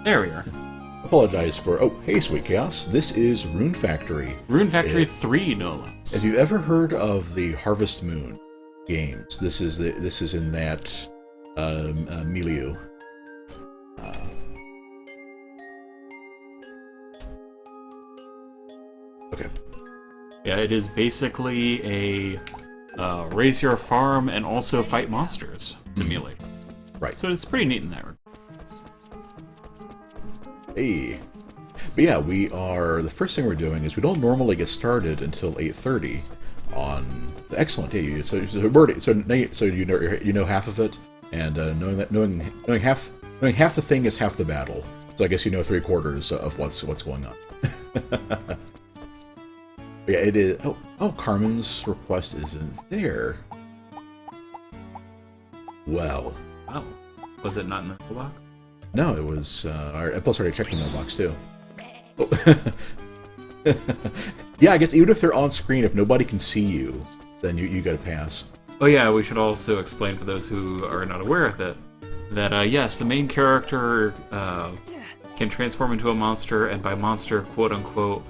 There we are. Apologize for... Oh, hey, Sweet Chaos. This is Rune Factory. Rune Factory 3, no less. Have you ever heard of the Harvest Moon games? This is in that milieu. Okay. Yeah, it is basically a raise your farm and also fight monsters simulator. Right. So it's pretty neat in that regard. Hey. But yeah, the first thing we're doing is we don't normally get started until 8:30 on... Excellent, yeah, so you know half of it, and knowing half the thing is half the battle. So I guess you know 3/4 of what's going on. Yeah, it is... Oh, Carmen's request isn't there. Well... Oh. Was it not in the mailbox? No, it was... Plus, I already checked the mailbox, too. Oh. Yeah, I guess even if they're on screen, if nobody can see you, then you gotta pass. Oh yeah, we should also explain for those who are not aware of it, that yes, the main character can transform into a monster, and by monster, quote-unquote,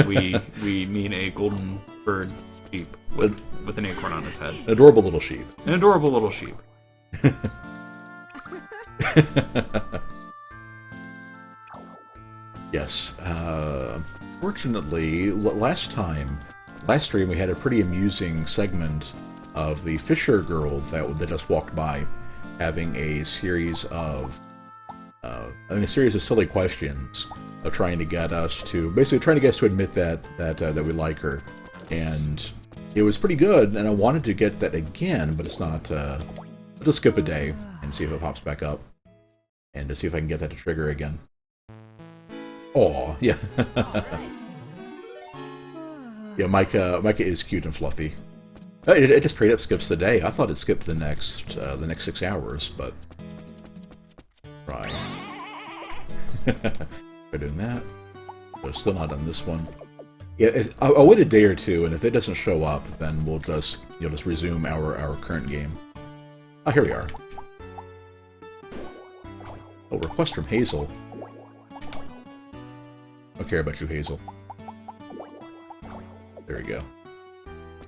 we mean a golden bird sheep with an acorn on his head. An adorable little sheep. An adorable little sheep. Yes. Fortunately, last stream we had a pretty amusing segment of the Fisher girl that just walked by, having a series of silly questions of trying to get us to admit that we like her, and it was pretty good. And I wanted to get that again, but it's not. I'll just skip a day and see if it pops back up, and to see if I can get that to trigger again. Aw, yeah. Yeah, Micah is cute and fluffy. It just straight up skips the day. I thought it skipped the next 6 hours, but... Right. We're doing that. We're still not on this one. Yeah, I'll wait a day or two, and if it doesn't show up, then we'll just resume our current game. Oh, here we are. Oh, request from Hazel. I don't care about you, Hazel. There we go.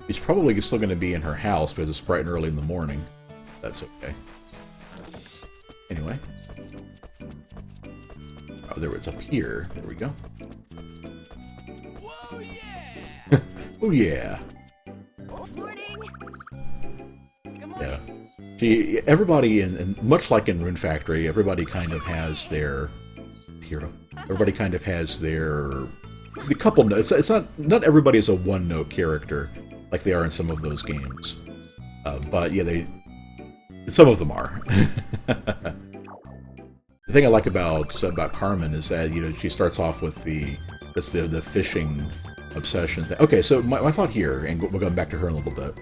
He's probably still going to be in her house because it's bright and early in the morning. That's okay. Anyway. Oh, there it's up here. There we go. Whoa, yeah! Oh, yeah. Yeah. Everybody, and much like in Rune Factory, everybody kind of has their hero. Everybody kind of has the couple notes. It's not everybody is a one-note character like they are in some of those games, but yeah, some of them are. The thing I like about Carmen is that she starts off with the fishing obsession thing. Okay, so my thought here, and we're going back to her in a little bit,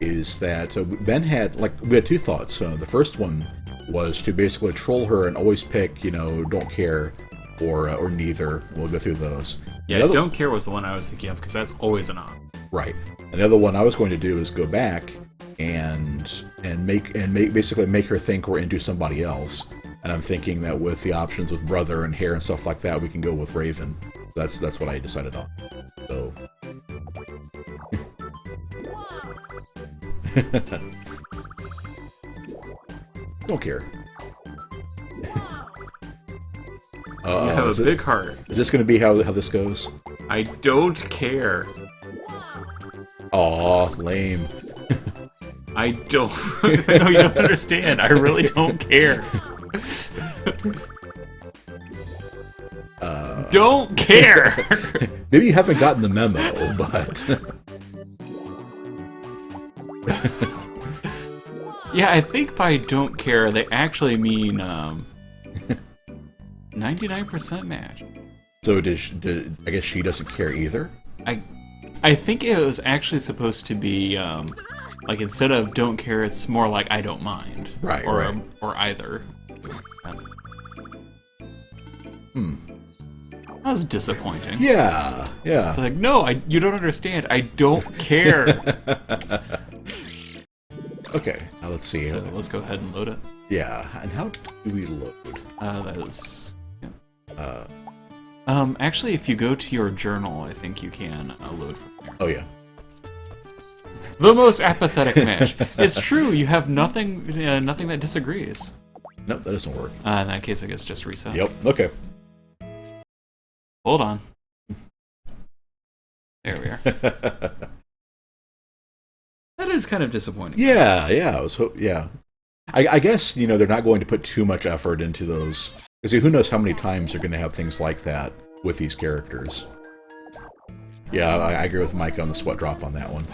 is that Ben had we had two thoughts. The first one was to basically troll her and always pick don't care or neither. We'll go through those. Yeah, don't care was the one I was thinking of because that's always an on. Right. And the other one I was going to do is go back and basically make her think we're into somebody else. And I'm thinking that with the options with brother and hair and stuff like that, we can go with Raven. That's what I decided on. So. Don't care. You have a big heart. Is this going to be how this goes? I don't care. Aw, lame. I don't... No, you don't understand. I really don't care. Don't care! Maybe you haven't gotten the memo, but... Yeah, I think by don't care, they actually mean 99% match. So I guess she doesn't care either? I think it was actually supposed to be, instead of don't care, it's more like I don't mind. Right, or, right. Or either. That was disappointing. Yeah. It's like, no, you don't understand. I don't care. Okay, now let's see. So let's go ahead and load it. Yeah, and how do we load? That is... Yeah. Actually, if you go to your journal, I think you can load from there. Oh, yeah. The most apathetic match. It's true, you have nothing nothing that disagrees. Nope, that doesn't work. In that case, I guess just reset. Yep, okay. Hold on. There we are. That is kind of disappointing. Yeah, yeah. I guess, they're not going to put too much effort into those. Because who knows how many times they're going to have things like that with these characters. Yeah, I agree with Mike on the sweat drop on that one.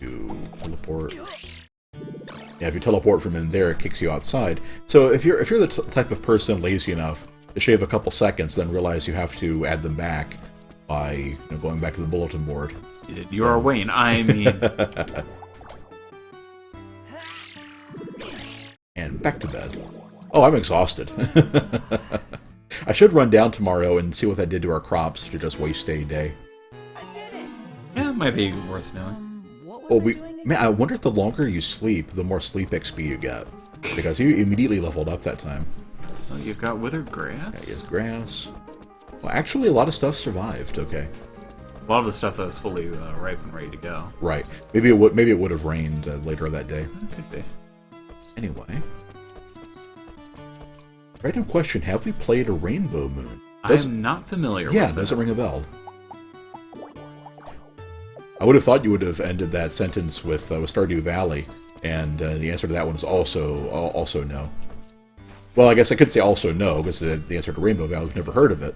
To teleport. Yeah, if you teleport from in there, it kicks you outside. So if you're the type of person lazy enough to shave a couple seconds, then realize you have to add them back by going back to the bulletin board. You are Wayne. I mean... And back to bed. Oh, I'm exhausted. I should run down tomorrow and see what that did to our crops to just waste a day. Yeah, it might be worth knowing. Well, man, I wonder if the longer you sleep, the more sleep XP you get. Because you immediately leveled up that time. Well, you've got withered grass. Yeah, grass. Well, actually, a lot of stuff survived. Okay. A lot of the stuff that was fully ripe and ready to go. Right. Maybe it would have rained later that day. It could be. Anyway. Random question: have we played a Rainbow Moon? I'm not familiar with it. Yeah, doesn't ring a bell. I would have thought you would have ended that sentence with Stardew Valley, and the answer to that one is also no. Well, I guess I could say also no, because the answer to Rainbow Valley, I've never heard of it.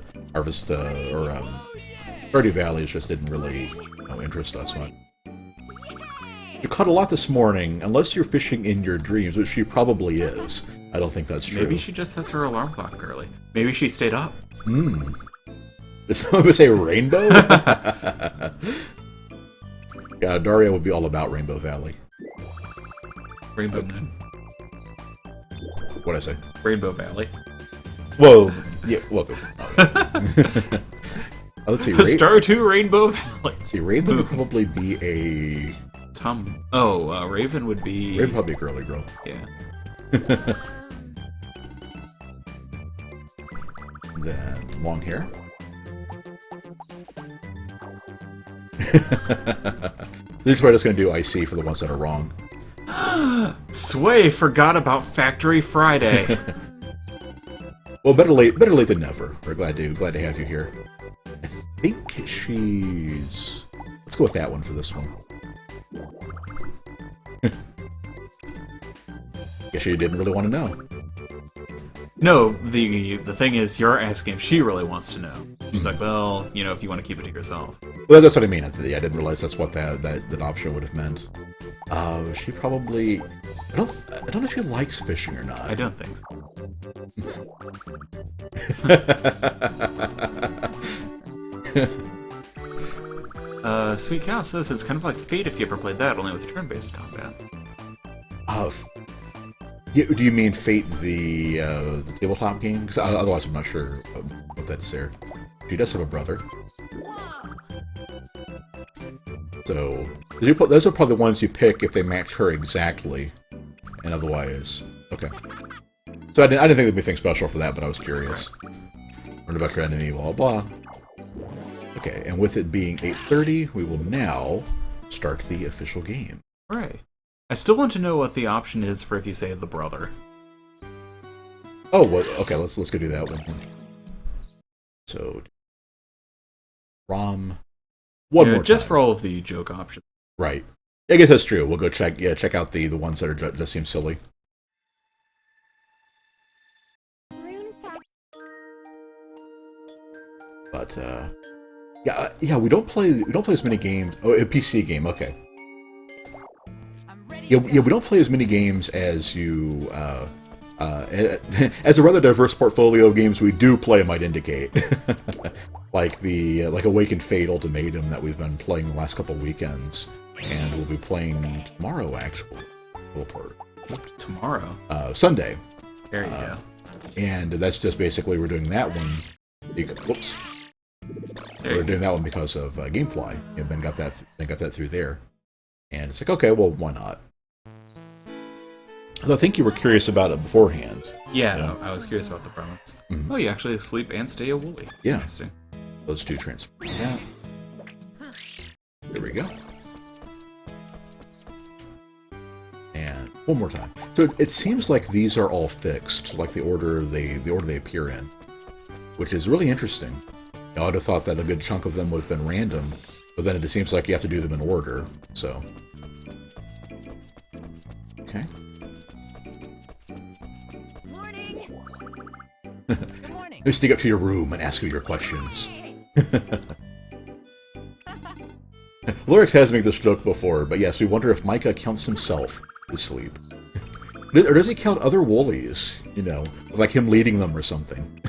Stardew Valley just didn't really interest us much. You caught a lot this morning, unless you're fishing in your dreams, which she probably is. I don't think that's true. Maybe she just sets her alarm clock early. Maybe she stayed up. Did someone say rainbow? Yeah, Daria would be all about Rainbow Valley. Rainbow Moon. What'd I say? Rainbow Valley. Whoa. Yeah, welcome. Let's see. Star 2 Rainbow Valley. Let's see, Raven would probably be a... Raven would be... Raven probably a girly girl. Yeah. Then, long hair. This is why I'm just going to do IC for the ones that are wrong. Sway forgot about Factory Friday. Well, better late than never. We're glad to have you here. I think she's... Let's go with that one for this one. Guess she didn't really want to know. No, the thing is, you're asking if she really wants to know. She's like, well, if you want to keep it to yourself. Well, that's what I mean. I didn't realize that's what that option would have meant. She probably... I don't know if she likes fishing or not. I don't think so. Sweet Cow says it's kind of like Fate if you ever played that, only with turn-based combat. Do you mean Fate, the tabletop game? Because otherwise I'm not sure what that's there. She does have a brother. So, those are probably the ones you pick if they match her exactly. And otherwise... Okay. So I didn't think there'd be anything special for that, but I was curious. Learn about your enemy, blah, blah. Okay, and with it being 8:30, we will now start the official game. Right. I still want to know what the option is for if you say the brother. Oh, well, okay, let's go do that one. So, ROM. One more just time. for all of the joke options. Right. I guess that's true. We'll go check out the ones that are just seem silly. But yeah, we don't play as many games. Oh, a PC game, okay. Yeah, we don't play as many games as you. As a rather diverse portfolio of games we do play might indicate. like Awakened Fate Ultimatum that we've been playing the last couple weekends, and we'll be playing tomorrow actually. Tomorrow? Sunday. There you go. And that's just basically we're doing that one. Whoops. We're doing that one because of GameFly. Ben got that through there, and it's like, okay, well, why not? I think you were curious about it beforehand. Yeah, I was curious about the promise. Mhm. Oh, you actually sleep and stay a woolly. Yeah. Interesting. Those two transfer. Yeah. There we go. And one more time. So it seems like these are all fixed, like the order they appear in, which is really interesting. You know, I'd have thought that a good chunk of them would have been random, but then it seems like you have to do them in order. So, okay. Morning. Good morning. Let me sneak up to your room and ask you your questions. Lorix has made this joke before, but yes, we wonder if Micah counts himself to sleep. Or does he count other woolies? You know, like him leading them or something.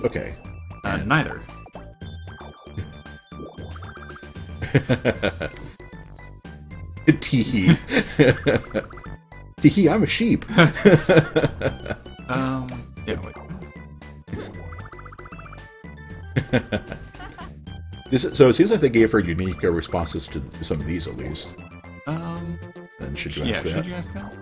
Okay. Neither. Teehee. Teehee, I'm a sheep. Yeah, wait. So it seems like they gave her unique responses to some of these, at least. Then should you ask that? Should you ask that?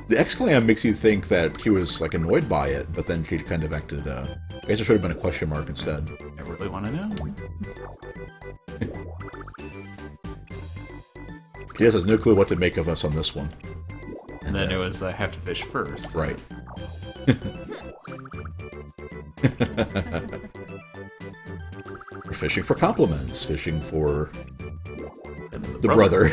The exclam makes you think that she was like annoyed by it, but then she kind of acted. I guess it should have been a question mark instead. I really want to know. She has no clue what to make of us on this one. And then it was I have to fish first. Right. We're fishing for compliments, fishing for the brother.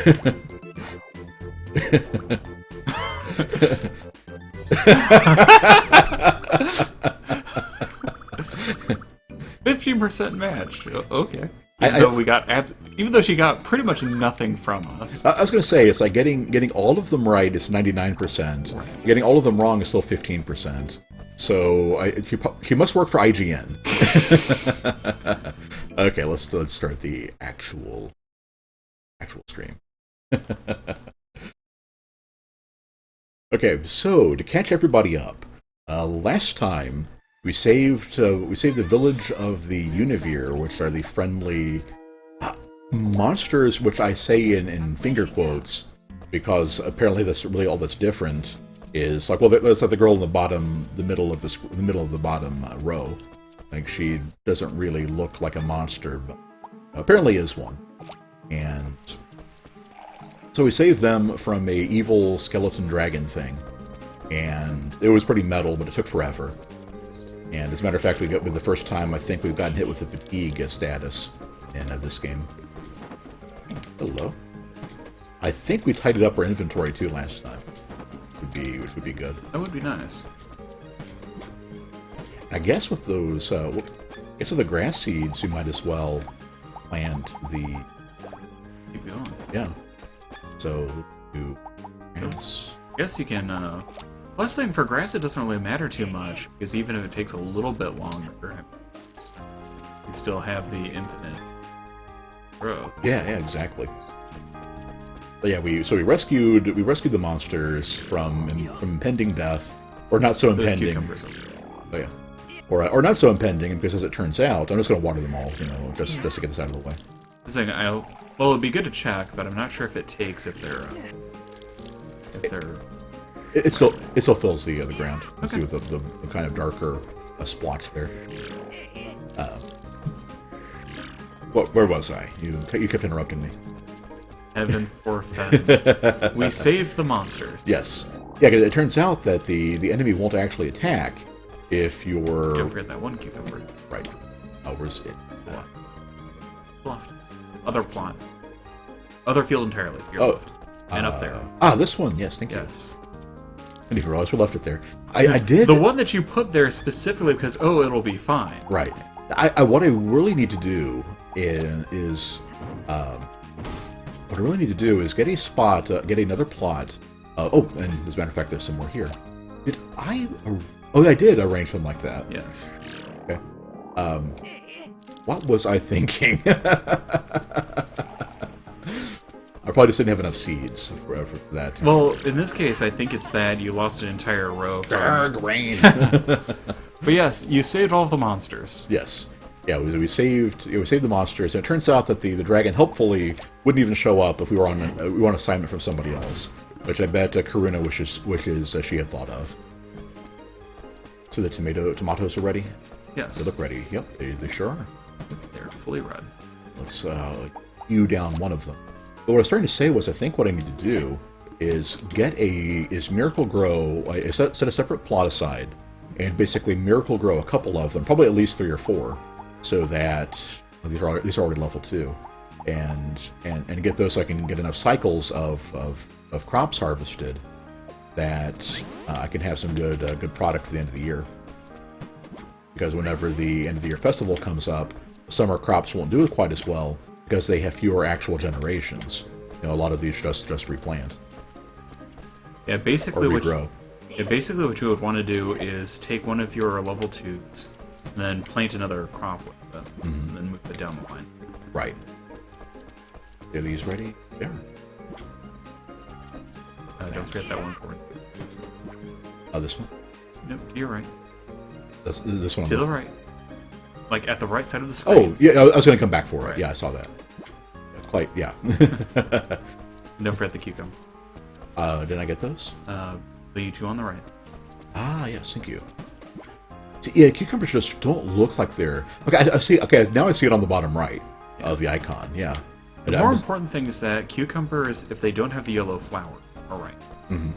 15% match. Okay. Even though she got pretty much nothing from us. I was going to say, it's like getting all of them right is 99%. Right. Getting all of them wrong is still 15%. So she must work for IGN. Okay, let's start the actual stream. Okay, so to catch everybody up, last time we saved the village of the Univere, which are the friendly monsters, which I say in finger quotes because apparently that's really all that's different. Is like, well, that's like the girl in the middle of the bottom row. Like, she doesn't really look like a monster, but apparently is one. And so we saved them from a evil skeleton dragon thing, and it was pretty metal, but it took forever. And as a matter of fact, we got with the first time I think we've gotten hit with the fatigue status in this game. Hello. I think we tidied up our inventory too last time. Which would be good. That would be nice. I guess with those, with the grass seeds, you might as well plant the. Keep going. Yeah. So do grass. I guess you can. Plus, thing for grass, it doesn't really matter too much because even if it takes a little bit longer, you still have the infinite growth. Yeah, exactly. But yeah, we rescued the monsters from impending death, or not so Those impending. cucumbers over there. Oh yeah, or not so impending, because as it turns out, I'm just going to water them all, just to get this out of the way. Well, it'd be good to check, but I'm not sure if it takes if they're. It still fills the ground. You Okay. see with the kind of darker splotch there. Where was I? You kept interrupting me. Heaven forfeit. We saved the monsters. Yes. Yeah, because it turns out that the enemy won't actually attack if you're... Don't forget that one cucumber. Right. Oh, where's it? Left. Other plot. Other field entirely. Your left. And up there. This one. Yes, thank you. Yes. I didn't even realize we left it there. I did... The one that you put there specifically because, it'll be fine. Right. What I really need to do is get a spot, get another plot. And as a matter of fact, there's some more here. Did I? I did arrange them like that. Yes. Okay. What was I thinking? I probably just didn't have enough seeds for that. Well, in this case, I think it's that you lost an entire row from... Grain. But yes, you saved all of the monsters. Yes. Yeah, we saved the monsters, and it turns out that the dragon helpfully wouldn't even show up if we were on assignment from somebody else, which I bet Karuna wishes she had thought of. So the tomatoes are ready? Yes. They look ready. Yep, they sure are. They're fully red. Let's hew down one of them. But what I was starting to say was, I think what I need to do is Miracle Grow, set a separate plot aside, and basically Miracle Grow a couple of them, probably at least 3 or 4, so that these are already level 2, and get those so I can get enough cycles of crops harvested that I can have some good product for the end of the year. Because whenever the end of the year festival comes up, summer crops won't do it quite as well because they have fewer actual generations. A lot of these just replant. Yeah, basically or regrow. Basically what you would want to do is take one of your level 2s, and then plant another crop with them, and then move it down the line. Right. Are these ready? There. Don't forget that one for it. This one? Nope, to your right. This one? To the right. Like, at the right side of the screen. Oh, yeah, I was going to come back for it. Right. Yeah, I saw that. Yeah. And don't forget the cucumber. Did I get those? The 2 on the right. Ah, yes, thank you. See, yeah, cucumbers just don't look like they're... Okay, I see. Okay, now I see it on the bottom right of the icon, yeah. The more important thing is that cucumbers, if they don't have the yellow flower, are right. Mm-hmm.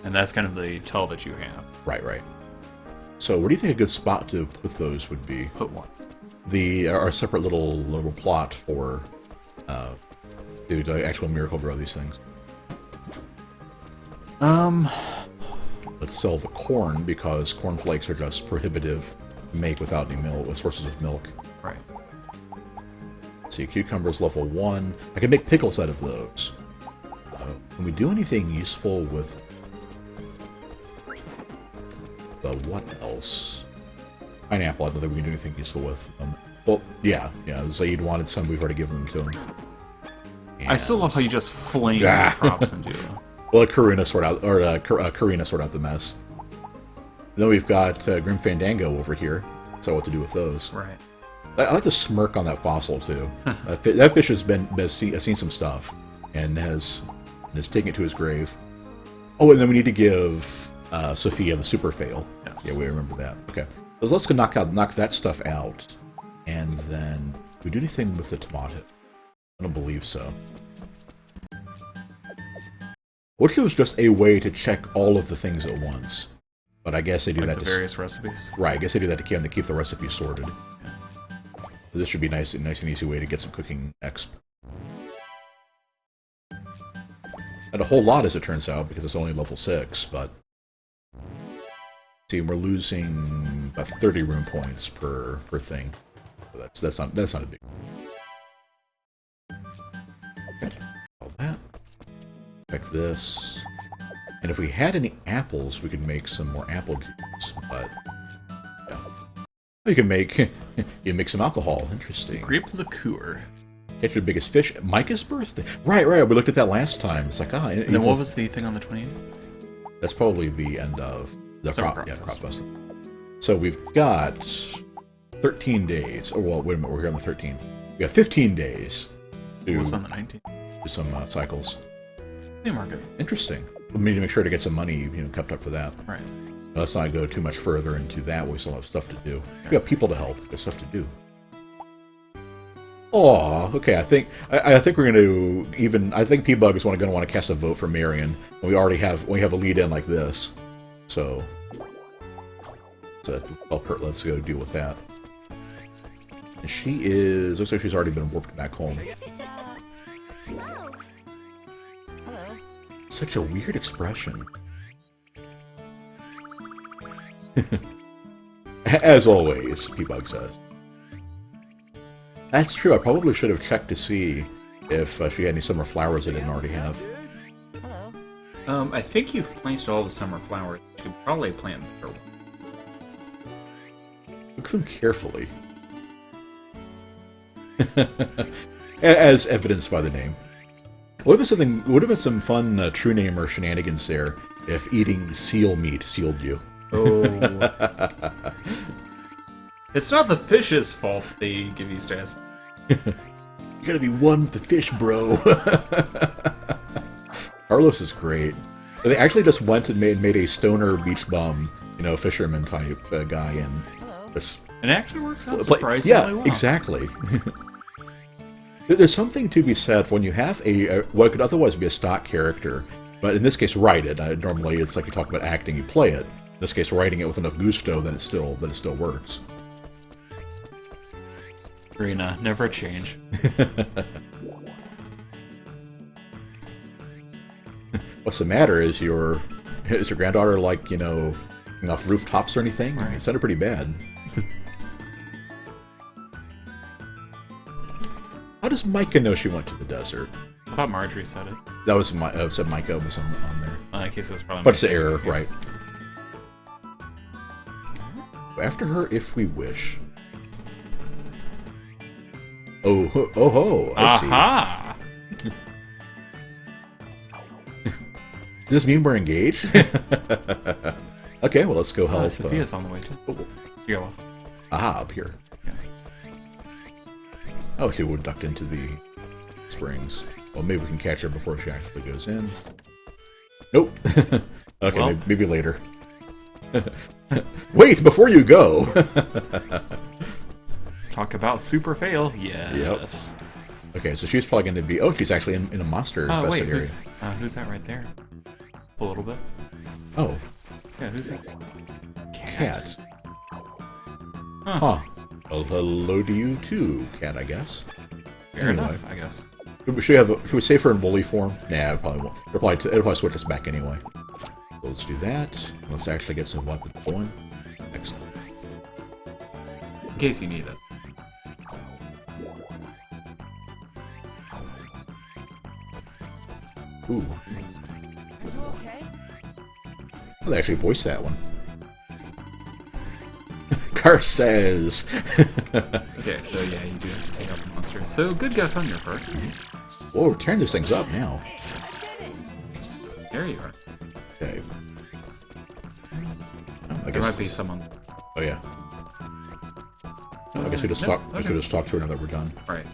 And that's kind of the tell that you have. Right. So, where do you think a good spot to put those would be? Put one. Our separate little plot for the actual Miracle Grow these things. Let's sell the corn, because cornflakes are just prohibitive to make without any milk, with sources of milk. Right. Let's see, cucumbers level 1. I can make pickles out of those. Can we do anything useful with the what else? Pineapple, I don't think we can do anything useful with. Well, yeah, Zaid wanted some, we've already given them to him. And I still love how you just flame the crops into them. Well, let Karina sort out the mess. Then we've got Grim Fandango over here, so what to do with those. Right. I like the smirk on that fossil, too. That fish has seen some stuff, and has taken it to his grave. Oh, and then we need to give Sophia the super fail. Yes. Yeah, we remember that. Okay. So let's go knock that stuff out, and then... Do we do anything with the tomato? I don't believe so. What if it was just a way to check all of the things at once? But I guess they do that the to... various recipes? Right, I guess they do that to keep the recipe sorted. Yeah. So this should be a nice and easy way to get some cooking exp. And a whole lot, as it turns out, because it's only level 6, but... See, we're losing about 30 rune points per thing. So that's not a big... Okay, all that. Check this. And if we had any apples, we could make some more apple juice, but... Yeah. You can make some alcohol. Interesting. Grape liqueur. Catch the biggest fish. Micah's birthday. Right. We looked at that last time. It's like, And then what was the thing on the 28th? That's probably the end of the crop festival. So we've got 13 days. Oh, well, wait a minute. We're here on the 13th. We got 15 days to What's on the 19th? do some cycles. Hey, market. Interesting. We need to make sure to get some money, kept up for that. Right. Let's not go too much further into that. We still have stuff to do. We got people to help. There's stuff to do. Oh, okay. I think we're going to I think P-Bug is going to want to cast a vote for Marion. When we have a lead in like this. So help her. Let's go deal with that. And she is. Looks like she's already been warped back home. Hello. Hello. Such a weird expression. As always, P-Bug says. That's true. I probably should have checked to see if she had any summer flowers I didn't already have. Hello. I think you've planted all the summer flowers. You should probably plant the third one. Look at them carefully. As evidenced by the name. Would have been some fun true name or shenanigans there if eating seal meat sealed you. Oh. It's not the fish's fault they give you stats. You gotta be one with the fish, bro. Carlos is great. They actually just went and made a stoner beach bum, fisherman type guy, and just it actually works out surprisingly well. Exactly. There's something to be said for when you have what could otherwise be a stock character, but in this case, write it. Normally, it's like you talk about acting, you play it. In this case, writing it with enough gusto that it still works. Rune, never change. What's the matter? Is your granddaughter like off rooftops or anything? Right. It sounded pretty bad. How does Micah know she went to the desert? I thought Marjorie said it. That was said Micah was on there. In that case, it was probably. But it's an error, yeah. Right? After her, if we wish. Oh ho! I see. Aha! Does this mean we're engaged? Okay, well, let's go help. Sophia's on the way too. Oh. Here, well. Aha, up here. Yeah. Oh, she would ducked into the springs. Well, maybe we can catch her before she actually goes in. Nope. Okay, well, maybe later. Wait, before you go! Talk about super fail. Yes. Yep. Okay, so she's probably going to be... Oh, she's actually in a monster infested area. Who's that right there? A little bit. Oh. Yeah, who's that? Cat. Huh. Well, hello to you too, Cat, I guess. Fair enough, I guess. Should we save her in bully form? Nah, it probably won't. It'll probably switch us back anyway. So let's do that. Let's actually get some weapons going. Excellent. In case you need it. Ooh. Okay. Oh, they actually voiced that one. Car says. Okay, so yeah, you do have to take out the monsters. So good guess on your part. Oh, we're tearing these things up now. There you are. Okay. Oh, There might be someone. Oh yeah. No, I guess we just talk. We should just talk to her now that we're done. Right.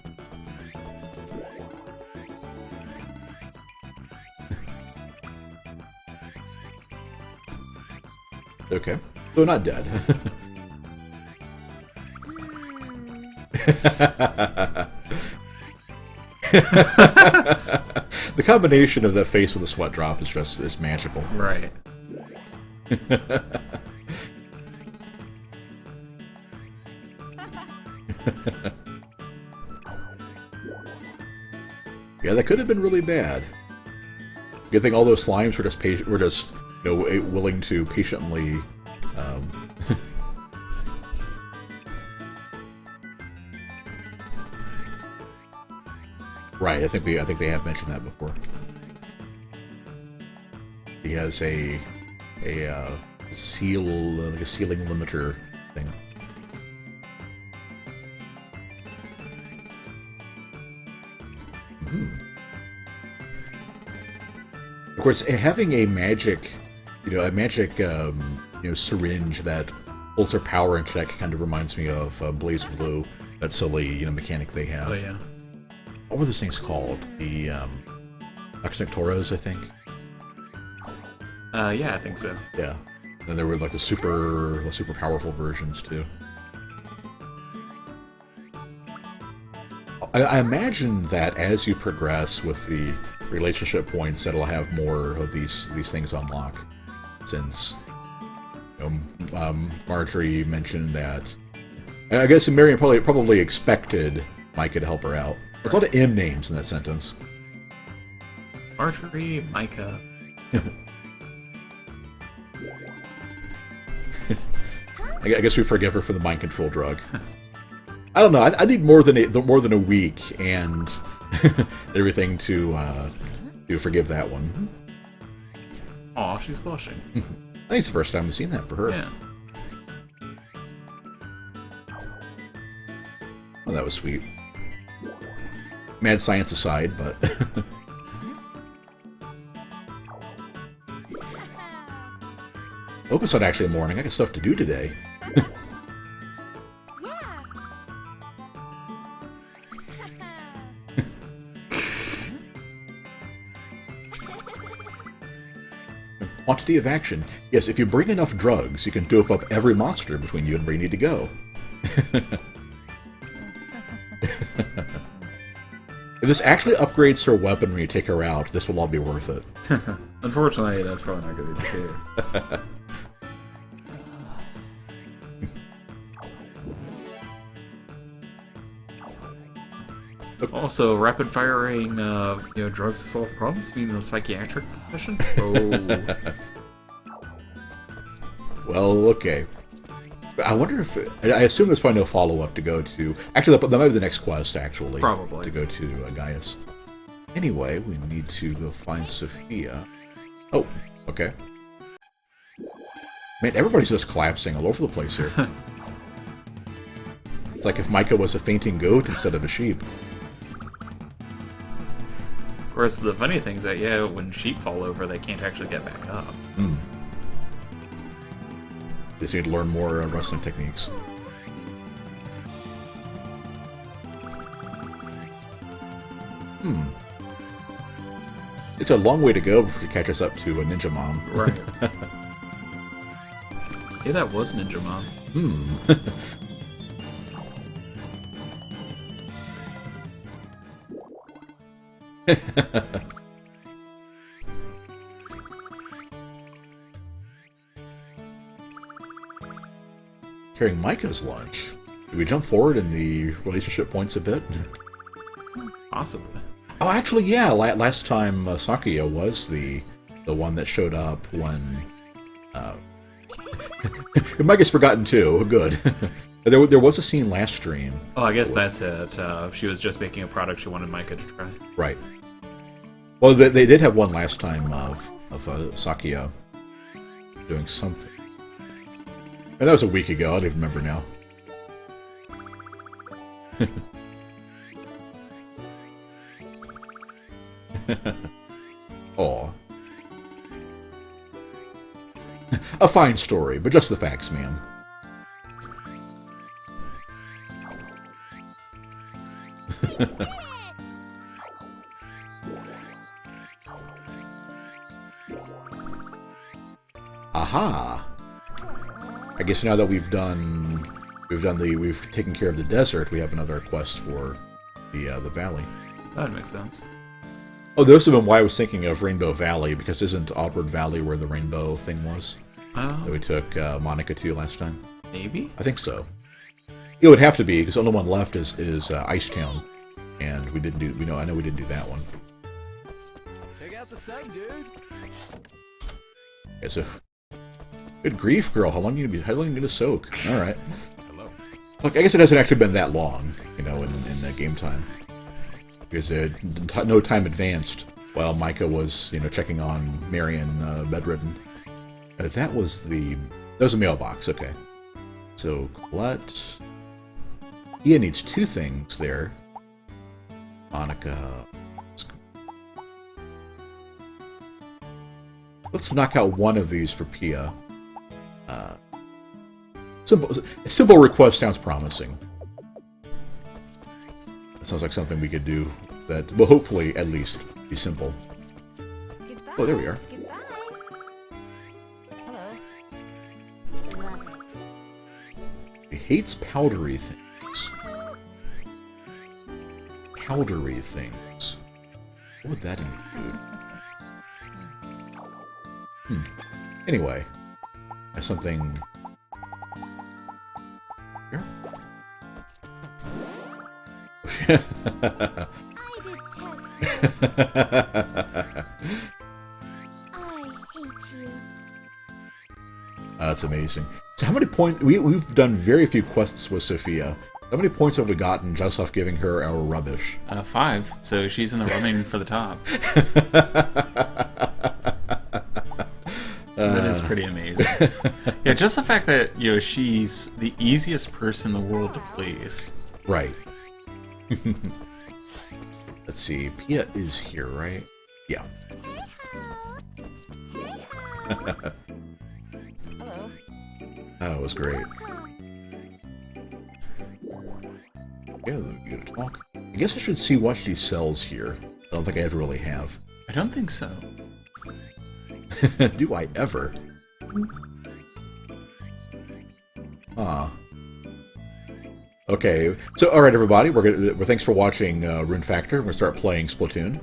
Okay. So not dead. The combination of that face with a sweat drop is magical. Right. Yeah, that could have been really bad. Good thing all those slimes were just willing to patiently. Right, I think they have mentioned that before. He has a seal, like a ceiling limiter thing. Of course, having a magic, syringe that holds their power in check kind of reminds me of Blaze Blue, that silly, mechanic they have. Oh yeah. What were those things called? The Oxnectoras, I think. Yeah, I think so. Yeah, and there were like the super powerful versions too. I imagine that as you progress with the relationship points, that'll have more of these things unlock. Since Marjorie mentioned that, I guess Marion probably expected Micah to help her out. There's a lot of M names in that sentence. Marjorie, Micah. I guess we forgive her for the mind control drug. I don't know. I need more than a week and everything to forgive that one. Aw, she's blushing. I think it's the first time we've seen that for her. Yeah. Oh, that was sweet. Mad science aside, but... Hope it's not actually morning. I got stuff to do today. Quantity of action. Yes, if you bring enough drugs, you can dope up every monster between you and where you need to go. If this actually upgrades her weapon when you take her out, this will all be worth it. Unfortunately, that's probably not going to be the case. Also, rapid firing, drugs to solve problems, being the psychiatric profession. Oh. Well, okay. I wonder if... I assume there's probably no follow-up to go to... Actually, that might be the next quest, actually. Probably. To go to Gaius. Anyway, we need to go find Sophia. Oh, okay. Man, everybody's just collapsing all over the place here. It's like if Micah was a fainting goat instead of a sheep. Of course, the funny thing is that, when sheep fall over, they can't actually get back up. Hmm. Just need to learn more wrestling techniques. It's a long way to go before you catch us up to a Ninja Mom. Right. Yeah, that was Ninja Mom. Carrying Micah's lunch. Do we jump forward in the relationship points a bit? Possibly. Oh, actually, yeah. Last time Sakuya was the one that showed up when... Micah's forgotten too. Good. There was a scene last stream. Oh, I guess that's it. She was just making a product she wanted Micah to try. Right. Well, they did have one last time of Sakuya doing something. And that was a week ago. I don't even remember now. Aw. A fine story, but just the facts, ma'am. Aha! I guess now that we've taken care of the desert, we have another quest for the valley. That makes sense. Oh, those have been why I was thinking of Rainbow Valley, because isn't Outward Valley where the rainbow thing was? Oh. That we took Monica to last time? Maybe? I think so. It would have to be, because the only one left is Icetown. And we didn't do... I know we didn't do that one. Check out the sun, dude. Okay, so... Good grief, girl. How long are you gonna soak? Alright. Hello. Look, I guess it hasn't actually been that long, in game time. Because no time advanced while Micah was, checking on Marion bedridden. That was a mailbox, okay. So, Colette... Ia needs two things there. Monica... Let's knock out one of these for Pia. Simple request sounds promising. That sounds like something we could do that will hopefully, at least, be simple. Goodbye. Oh, there we are. Goodbye. Hello. Love it. He hates powdery things. Powdery things. What would that include? Anyway, there's something here. I detest you. I hate you. That's amazing. So how many points... We've done very few quests with Sophia. How many points have we gotten just off giving her our rubbish? 5. So she's in the running for the top. That is pretty amazing. Yeah, just the fact that, she's the easiest person in the world to please. Right. Let's see. Pia is here, right? Yeah. Hello. That was great. Yeah, we get to talk. I guess I should see what she sells here. I don't think I ever really have. I don't think so. Do I ever? Ah. Okay, so all right, everybody, thanks for watching Rune Factory. We're gonna start playing Splatoon.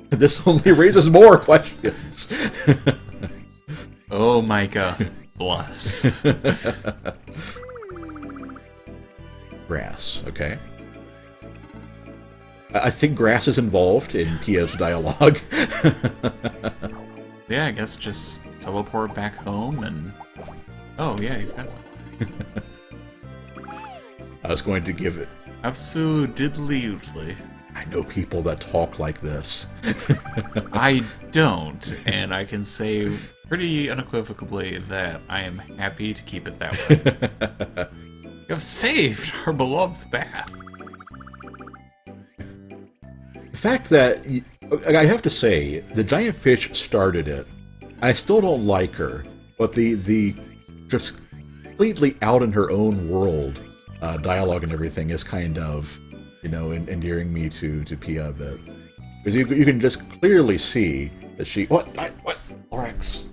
This only raises more questions. Oh, Micah, bless. Grass, okay. I think grass is involved in Pia's dialogue. Yeah, I guess just teleport back home and... Oh, yeah, you've got some. I was going to give it... Absolutely. I know people that talk like this. I don't, and I can say pretty unequivocally that I am happy to keep it that way. You have saved our beloved bath. The fact that... I have to say, the giant fish started it. I still don't like her, but the just completely out in her own world dialogue and everything is kind of, you know, endearing me to Pia a bit. Because you can just clearly see that she... What? Oryx.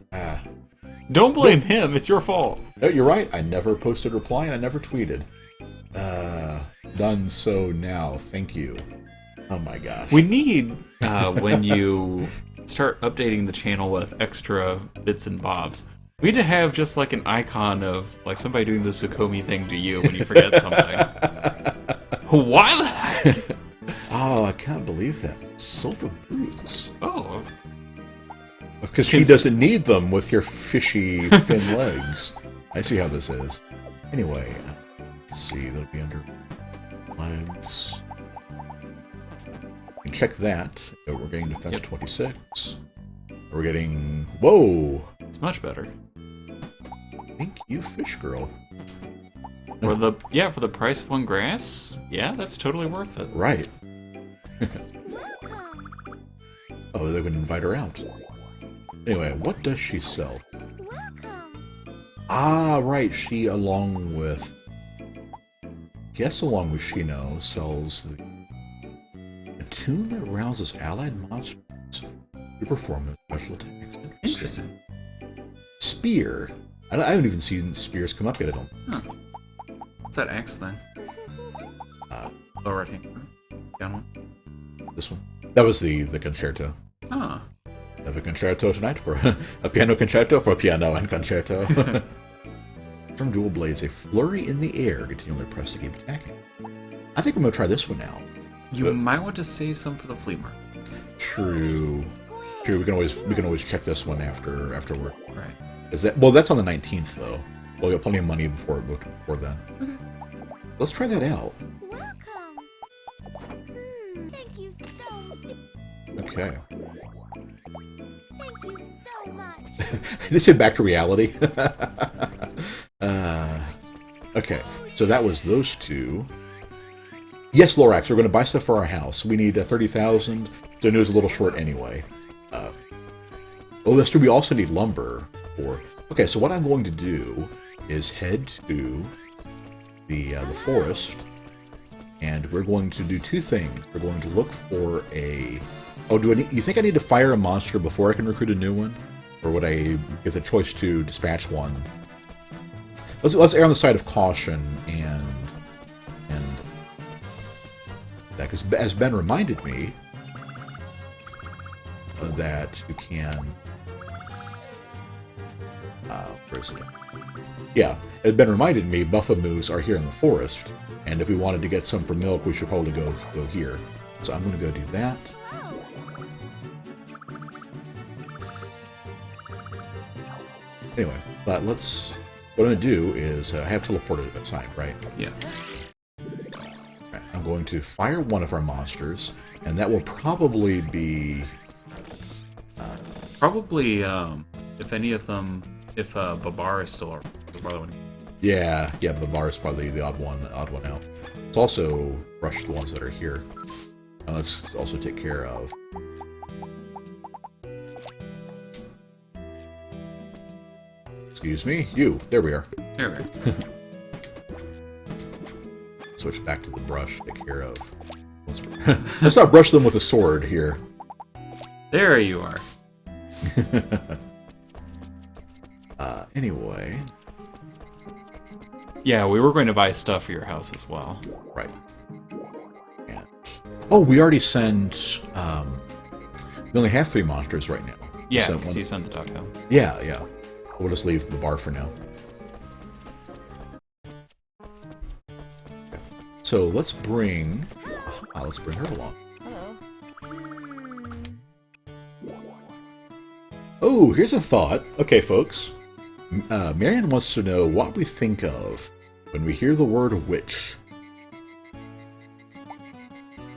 Don't blame him, it's your fault. No, you're right. I never posted a reply and I never tweeted. Done so now. Thank you. Oh my gosh. We need, when you start updating the channel with extra bits and bobs, we need to have just like an icon of like somebody doing the Sukomi thing to you when you forget something. Why the heck? Oh, I can't believe that. Silver boots. Oh. Because she doesn't need them with your fishy fin legs. I see how this is. Anyway, let's see. That'll be under legs. You can check that. We're getting defense 26. We're getting... Whoa! It's much better. Thank you, fish girl. For the price of one grass, yeah, that's totally worth it. Right. Oh, they're going to invite her out. Anyway, what does she sell? Ah, right. She, along with Shino, sells a tune that rouses allied monsters to perform a special attack. Interesting. Spear. I haven't even seen spears come up yet, I don't. Huh. What's that axe thing? Lower right hand. Down one. This one. That was the concerto. Ah. I have a concerto tonight for a piano concerto for piano and concerto. From dual blades, a flurry in the air. Continually press to keep attacking. I think I'm gonna try this one now. You might want to save some for the flea market. True. We can always check this one after work. Right. Is that that's on the 19th though? We'll get plenty of money before then. Okay. Let's try that out. Thank you so much. Okay. Thank you so much. This hit back to reality. Okay, so that was those two. Yes, Lorax, we're going to buy stuff for our house. We need 30,000, so it was a little short anyway. Oh, that's true. We also need lumber for... Okay, so what I'm going to do is head to the forest, and we're going to do two things. We're going to look for a... Oh, you think I need to fire a monster before I can recruit a new one? Or would I get the choice to dispatch one? Let's err on the side of caution and that, because as Ben reminded me, that you can... where is it? Yeah, as Ben reminded me, buffamoos are here in the forest, and if we wanted to get some for milk, we should probably go here. So I'm going to go do that. Anyway, but let's... What I'm going to do is... I have teleported aside, right? Yes. Right, I'm going to fire one of our monsters, and that will probably be... Probably, if any of them... If Babar is still around. Yeah, Babar is probably the odd one out. Let's also rush the ones that are here. And let's also take care of... Excuse me, you. There we are. There we go. switch back to the brush. Take care of. Let's not brush them with a sword here. There you are. Anyway. Yeah, we were going to buy stuff for your house as well. Right. And, oh, we already sent... we only have 3 monsters right now. Yeah, because you sent the taco. Yeah, yeah. We'll just leave the bar for now. So let's bring... let's bring her along. Oh, here's a thought. Okay, folks. Marion wants to know what we think of when we hear the word witch.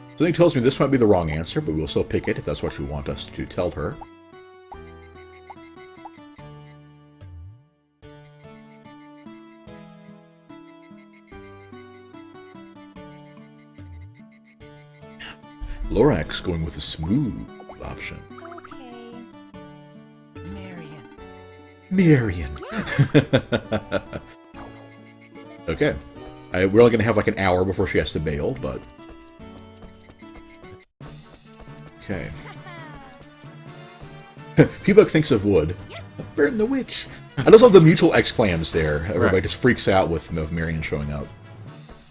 Something tells me this might be the wrong answer, but we'll still pick it if that's what you want us to tell her. Lorax going with the smooth option. Marion. Okay. We're only going to have like an hour before she has to bail, but... Okay. P-Bug thinks of wood. Burn the witch. I just love the mutual exclams there. Everybody just freaks out with Marion showing up.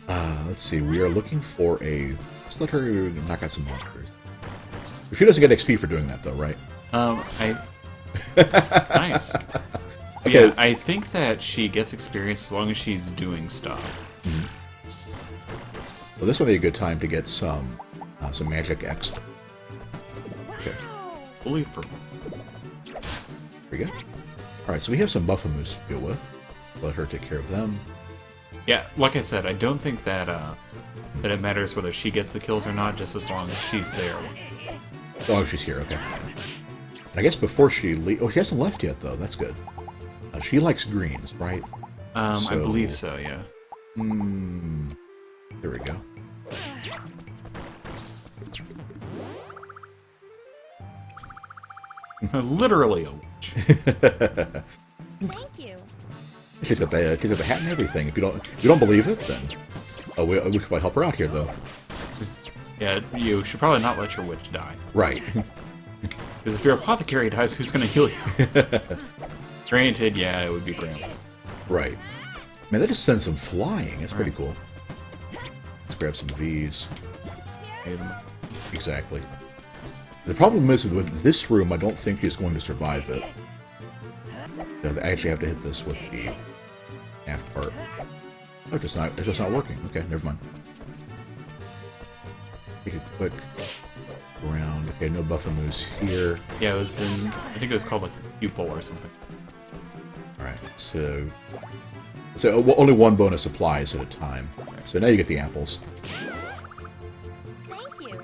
Let's see. We are looking for a... Let's let her knock out some monsters. She doesn't get XP for doing that, though, right? Nice. Okay. Yeah, I think that she gets experience as long as she's doing stuff. Well, this would be a good time to get some magic exp. Okay. Fully for. There we go. Alright, so we have some buffamoos to deal with. Let her take care of them. Yeah, like I said, I don't think that that it matters whether she gets the kills or not, just as long as she's there. Oh, she's here, okay. And I guess before she leaves... Oh, she hasn't left yet, though. That's good. She likes greens, right? I believe so, yeah. There we go. Literally a witch. Thank you. She's got the hat and everything. If you don't believe it, then we should probably help her out here, though. Yeah, you should probably not let your witch die. Right. Because if your apothecary dies, who's going to heal you? Granted, yeah, it would be Grandma. Right. Man, that just sends them flying. That's pretty cool. Let's grab some of these. Exactly. The problem is with this room, I don't think he's going to survive it. I actually have to hit this with the half part. Oh, it's just not working. Okay, never mind. Take a quick round. Okay, no buffamoos here. Yeah, it was in... I think it was called like a pupil or something. Alright, so only one bonus applies at a time. So now you get the apples. Thank you.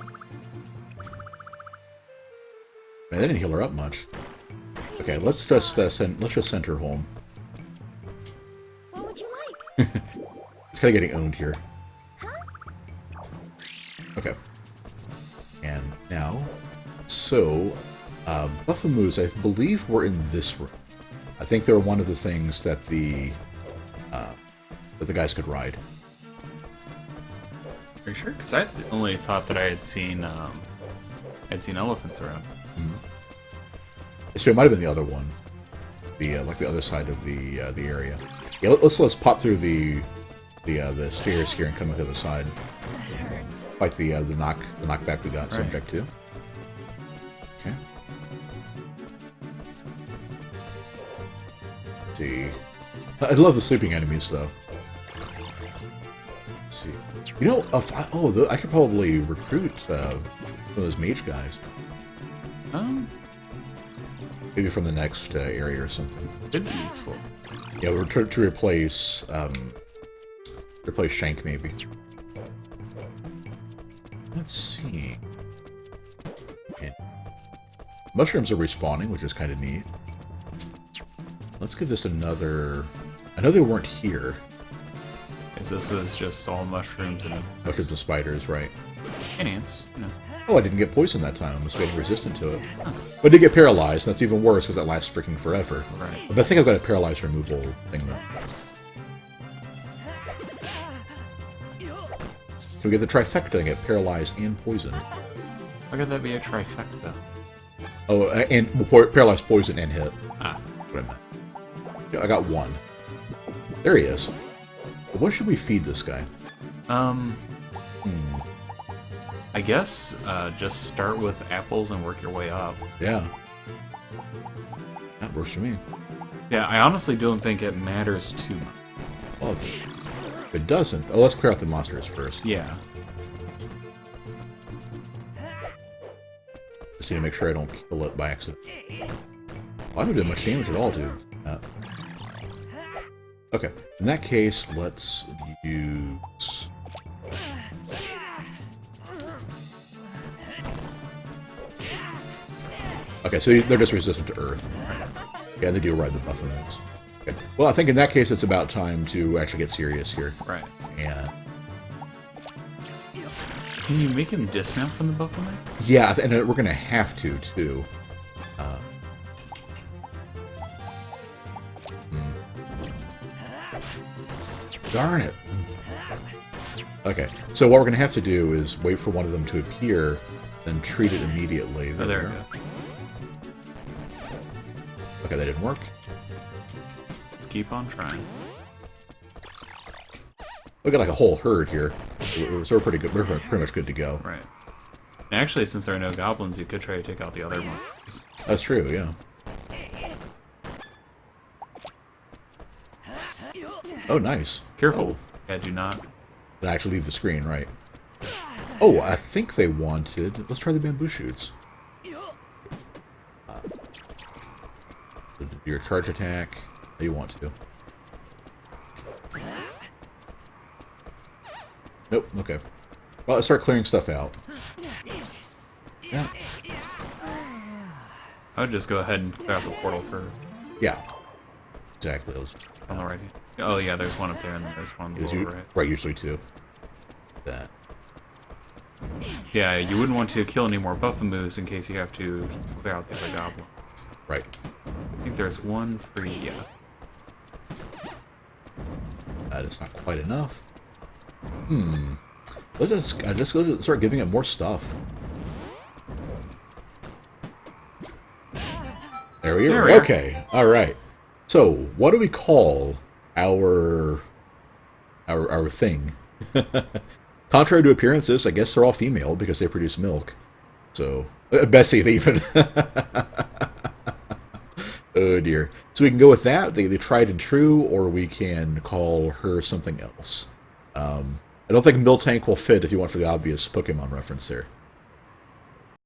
Man, they didn't heal her up much. Okay, let's just send her home. What would you like? It's kind of getting owned here. Okay. And now, so buffamoos, I believe, were in this room. I think they're one of the things that the guys could ride. Are you sure? Because I only thought that I had seen elephants around. So it might have been the other one, like the other side of the area. Yeah, let's pop through the stairs here and come up the other side. Fight the knockback we got. Right. Subject to. Okay. Let's see. I love the sleeping enemies though. Let's see. You know, I should probably recruit one of those mage guys. Maybe from the next area or something. Could be useful. Yeah, we're to replace Shank maybe. Let's see. Okay. Mushrooms are respawning, which is kind of neat. Let's give this another... I know they weren't here. Because this was just all mushrooms and... Mushrooms and spiders, right. And ants, you know. Oh, I didn't get poisoned that time. I was getting resistant to it. But I did get paralyzed, and that's even worse because that lasts freaking forever. Right. But I think I've got a paralyzed removal thing, though. we get the trifecta and get paralyzed and poisoned. Why could that be a trifecta? Oh, and paralyzed, poison, and hit. Ah. Wait a minute. Yeah, I got one. There he is. What should we feed this guy? I guess just start with apples and work your way up. Yeah. That works for me. Yeah, I honestly don't think it matters too much. Well, if it doesn't... Oh, let's clear out the monsters first. Yeah. Just need to make sure I don't kill it by accident. Oh, I don't do much damage at all, dude. Okay. In that case, let's use... Okay, so they're just resistant to Earth. Yeah, they do ride the buffamoos. Okay. Well, I think in that case it's about time to actually get serious here. Right. And can you make him dismount from the buffamoo? yeah, and we're gonna have to too. Darn it. Okay, so what we're gonna have to do is wait for one of them to appear, then treat it immediately. Oh, there it goes. Okay, that didn't work. Let's keep on trying. We got like a whole herd here, so we're pretty good. We're pretty much good to go. Right. And actually, since there are no goblins, you could try to take out the other monsters. That's true, yeah. Oh, nice. Careful. Yeah, do not. And actually leave the screen, right? Oh, I think they wanted... Let's try the bamboo shoots. Do your charge attack. How you want to. Nope, okay. Well, let's start clearing stuff out. Yeah. I would just go ahead and clear out the portal for Yeah. Exactly. Let's, on the right. Oh yeah, there's one up there and then there's one on the lower right. right, usually two. That. Yeah, you wouldn't want to kill any more buffamoos in case you have to clear out the other goblin. Right. I think there's one free, yeah. That is not quite enough. Let's just go to start giving it more stuff. There we are. Okay. All right. So, what do we call our thing? Contrary to appearances, I guess they're all female because they produce milk. So, Bessie even. Oh dear. So we can go with that, the tried and true, or we can call her something else. I don't think Miltank will fit if you want for the obvious Pokemon reference there.